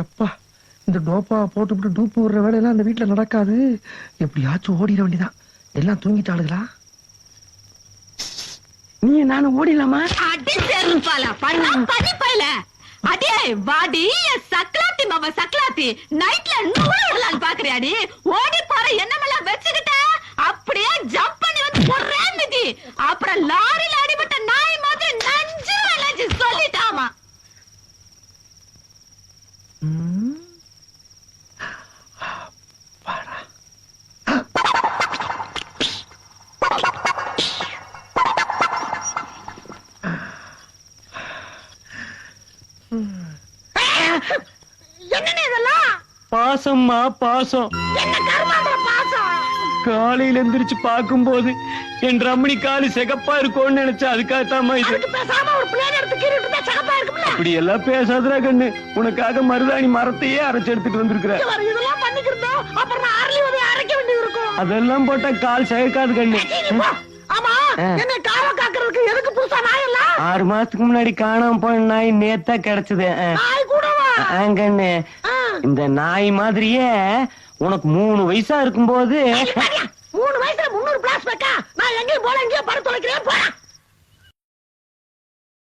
எப்பா இந்த டோப்பா போட்டுவிட்டு டூப்பு விடுற வேலையெல்லாம் அந்த வீட்டுல நடக்காது. எப்படியாச்சும் ஓடிட வேண்டியதான். எல்லாம் தூங்கிட்டாளுங்களா? நீ நானும் ஓடிடலாமா? அடி செருப்பால பண்ணா பதிப்பையில அடே வாடி சக்லாத்தி மாமா சக்லாத்தி நைட்ல நூறு விடலான்னு பாக்குறியாடி? ஓடி போற என்னமெல்லாம் வச்சுக்கிட்ட அப்படியே ஜம்ப் பண்ணி வந்து ஒரே மிதி. அப்புறம் லாரில அடிபட்ட நாய் மாதிரி நஞ்சு அலஞ்சி சொல்லிட்டாமா. என்னன்னு இதெல்லாம்? பாசம்மா பாசம். என்ன கர்மாந்திர பாசம்? காலையில எந்திரிச்சு பாக்கும்போது என் ரமணி காலு சிகப்பா இருக்கும்னு நினைச்சா அதுக்காகத்தாமா இது. அதுக்கு பேசாம ஒரு பிளேன் எடுத்து கீறிட்டு இருந்தா சகப்பா இருக்கும்ல. அப்படி எல்லாம் பேசாதடா கண்ணு. உனக்காக மருதாணி மரத்தையே அரைச்சு எடுத்துட்டு வந்திருக்கிறேன். இதெல்லாம் பண்ணிக்கிறோம். அப்புறம் நான் அரளி வந்து அரைக்க வேண்டியது இருக்கும். அதெல்லாம் போட்டா கால் சிகக்காது கண்ணு. ஆமா என்ன காவ காக்குறதுக்கு எதுக்கு புதுசா நாய் எல்லாம்? 6 மாசத்துக்கு முன்னாடி காணாம போன நாய் நேத்தா கிடைச்சது. நாய் கூடவா? கண்ணு இந்த நாய் மாதிரியே உனக்கு 3 வயசா இருக்கும்போது 3 வயசுல 300 பிளாஸ் பேக்கா? நான் எங்கேயும் போல எங்கேயோ படுத்து தொலைக்கிறேன். போறேன்.